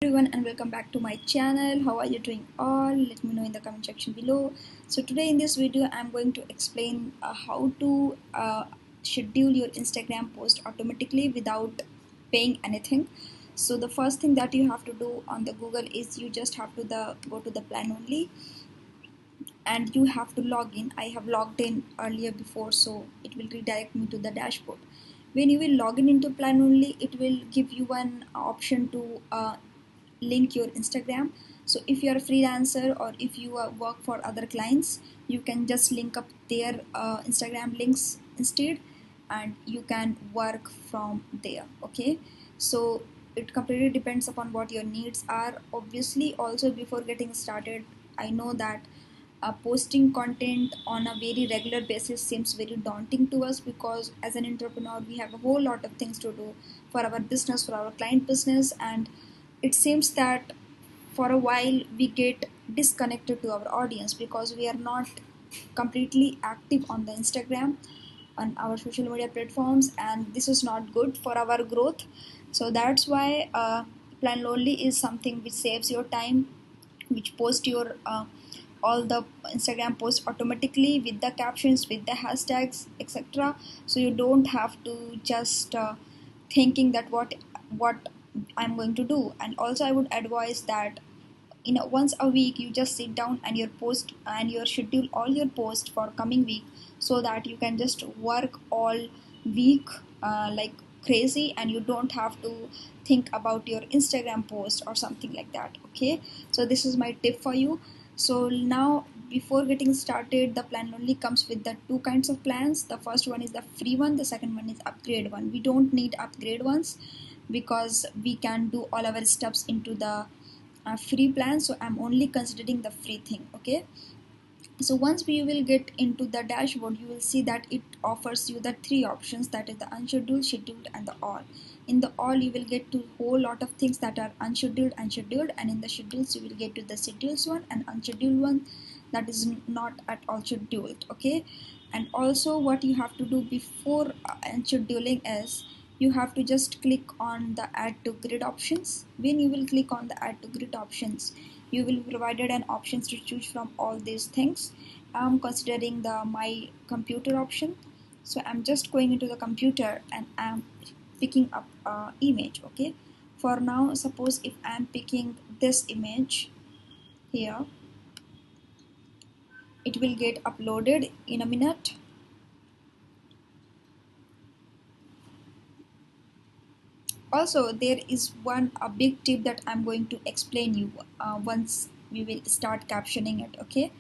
Everyone, and welcome back to my channel. How are you doing all? Let me know in the comment section below. So today in this video I'm going to explain how to schedule your Instagram post automatically without paying anything. So the first thing that you have to do on the Google is you just have to go to the plan only, and you have to log in. I have logged in earlier before, so it will redirect me to the dashboard. When you will log in into plan only, it will give you an option to link your Instagram. So if you are a freelancer or if you work for other clients, you can just link up their Instagram links instead, and you can work from there. Okay, so it completely depends upon what your needs are. Obviously, also before getting started, I know that posting content on a very regular basis seems very daunting to us, because as an entrepreneur we have a whole lot of things to do for our business, for our client business, and it seems that for a while we get disconnected to our audience because we are not completely active on the Instagram, on our social media platforms, and this is not good for our growth. So that's why plan lonely is something which saves your time, which post your all the Instagram posts automatically with the captions, with the hashtags, etc. So you don't have to just thinking that what I'm going to do. And also I would advise that once a week you just sit down and your post and your schedule all your posts for coming week, so that you can just work all week like crazy, and you don't have to think about your Instagram post or something like that. Okay, so this is my tip for you. So now, before getting started, the plan only comes with the two kinds of plans. The first one is the free one, the second one is upgrade one. We don't need upgrade ones because we can do all our steps into the free plan, so I'm only considering the free thing. Okay, so once we will get into the dashboard, you will see that it offers you the three options, that is the unscheduled, scheduled, and the all. In the all you will get to whole lot of things that are unscheduled and scheduled, and in the schedules you will get to the scheduled one and unscheduled one that is not at all scheduled. Okay, and also what you have to do before unscheduling is you have to just click on the add to grid options. When you will click on the add to grid options, you will be provided an options to choose from all these things. I'm considering the my computer option, so I'm just going into the computer and I'm picking up image. Okay, for now, suppose if I'm picking this image here, it will get uploaded in a minute. Also, there is one a big tip that I'm going to explain you once we will start captioning it. Okay,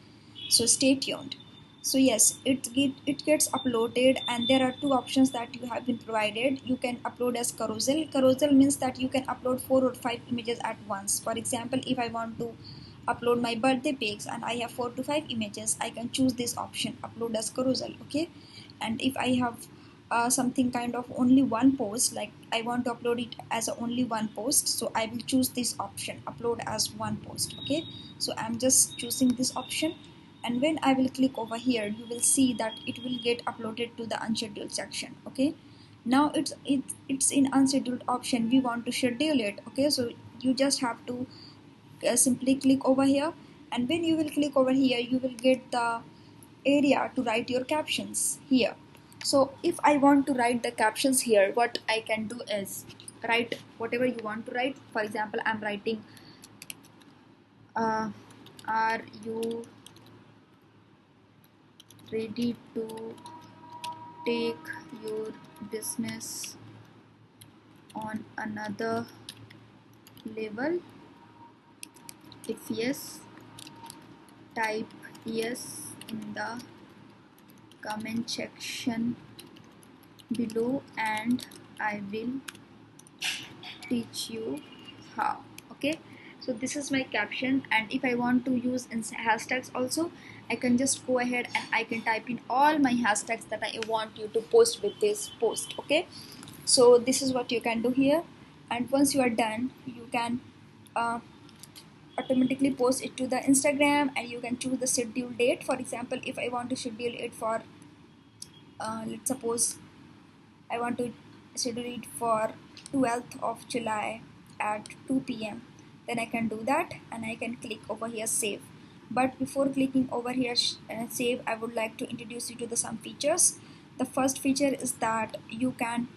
so stay tuned. So yes, it gets uploaded, and there are two options that you have been provided. You can upload as carousel. Carousel means that you can upload 4 or 5 images at once. For example, if I want to upload my birthday pics and I have 4 to 5 images, I can choose this option, upload as carousel. Okay, and if I have something kind of only one post, like I want to upload it as a only one post, so I will choose this option, upload as one post. Okay, so I'm just choosing this option, and when I will click over here, you will see that it will get uploaded to the unscheduled section. Okay, now it's in unscheduled option, we want to schedule it. Okay, so you just have to simply click over here, and when you will click over here, you will get the area to write your captions here. So if I want to write the captions here, what I can do is write whatever you want to write. For example, I'm writing uh, are you ready to take your business on another level? If yes, type yes in the comment section below and I will teach you how. Okay, so this is my caption, and if I want to use hashtags also, I can just go ahead and I can type in all my hashtags that I want you to post with this post. Okay, so this is what you can do here, and once you are done, you can uh, automatically post it to the Instagram, and you can choose the schedule date. For example, if I want to schedule it for let's suppose I want to schedule it for 12th of July at 2 p.m. then I can do that and I can click over here save. But before clicking over here save, I would like to introduce you to the some features. The first feature is that you can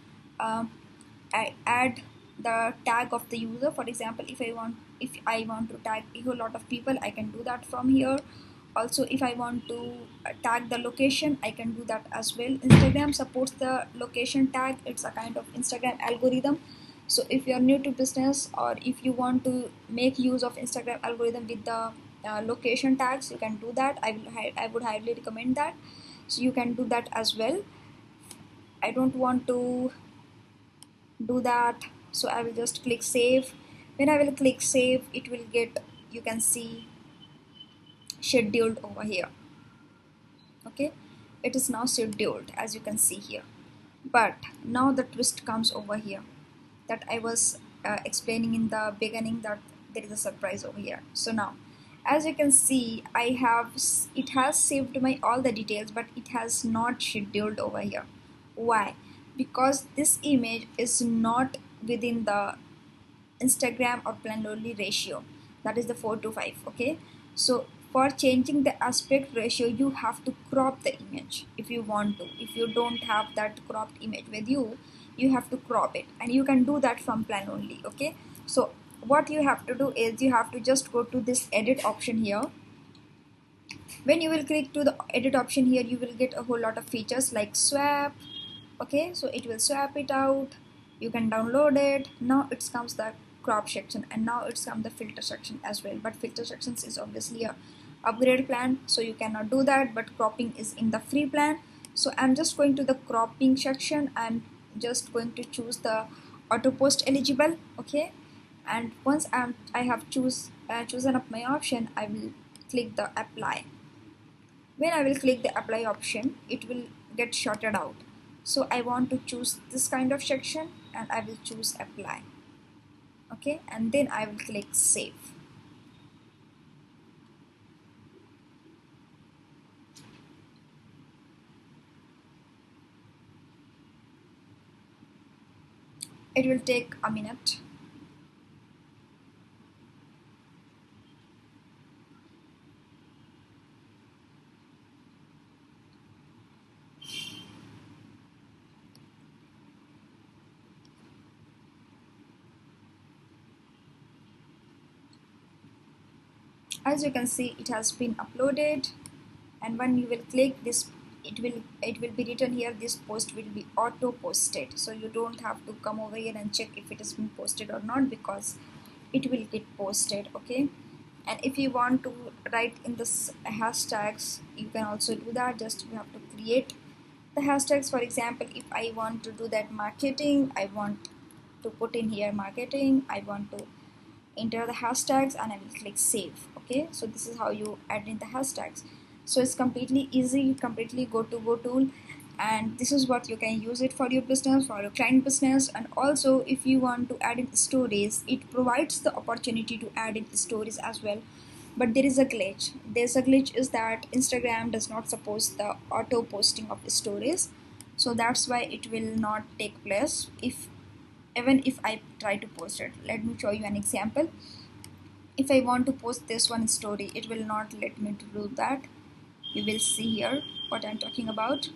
add the tag of the user. For example, if I want to tag a whole lot of people, I can do that from here. Also, if I want to tag the location, I can do that as well. Instagram supports the location tag. It's a kind of Instagram algorithm. So if you're new to business, or if you want to make use of Instagram algorithm with the location tags, you can do that. I would highly recommend that. So you can do that as well. I don't want to do that, so I will just click save. When I will click save, it will get, you can see, scheduled over here. Okay, it is now scheduled, as you can see here. But now the twist comes over here, that I was explaining in the beginning, that there is a surprise over here. So now, as you can see, it has saved my all the details, but it has not scheduled over here. Why? Because this image is not within the Instagram or Planoly ratio, that is the 4:5. Okay, so for changing the aspect ratio, you have to crop the image if you want to. If you don't have that cropped image with you, you have to crop it, and you can do that from Planoly. Okay, so what you have to do is you have to just go to this edit option here. When you will click to the edit option here, you will get a whole lot of features like swap. Okay, so it will swap it out, you can download it. Now it comes the crop section, and now it's come the filter section as well. But filter sections is obviously a upgrade plan, so you cannot do that, but cropping is in the free plan. So I'm just going to the cropping section. I'm just going to choose the auto post eligible. Okay, and once I have chosen up my option, I will click the apply. When I will click the apply option, it will get sorted out. So I want to choose this kind of section, and I will choose apply. Okay, and then I will click save. It will take a minute. As you can see, it has been uploaded, and when you will click this, it will be written here, this post will be auto posted. So you don't have to come over here and check if it has been posted or not, because it will get posted. Okay, and if you want to write in this hashtags, you can also do that. Just you have to create the hashtags. For example, if I want to do that marketing, I want to put in here marketing, I want to enter the hashtags, and I will click save. Okay, so this is how you add in the hashtags. So it's completely easy, completely go to go tool, and this is what you can use it for your business, for your client business. And also, if you want to add in stories, it provides the opportunity to add in stories as well. But there is a glitch. There's a glitch is that Instagram does not support the auto posting of stories, so that's why it will not take place if even if I try to post it. Let me show you an example. If I want to post this one story, it will not let me to do that. You will see here what I'm talking about.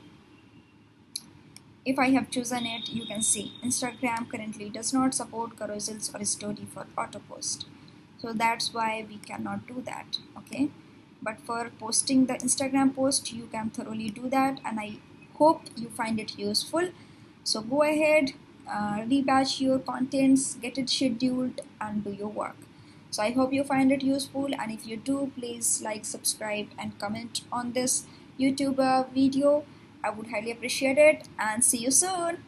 If I have chosen it, you can see Instagram currently does not support carousels or story for auto post, so that's why we cannot do that. Okay, but for posting the Instagram post, you can thoroughly do that, and I hope you find it useful. So go ahead, rebatch your contents, get it scheduled, and do your work. So I hope you find it useful, and if you do, please like, subscribe, and comment on this YouTube video. I would highly appreciate it, and see you soon.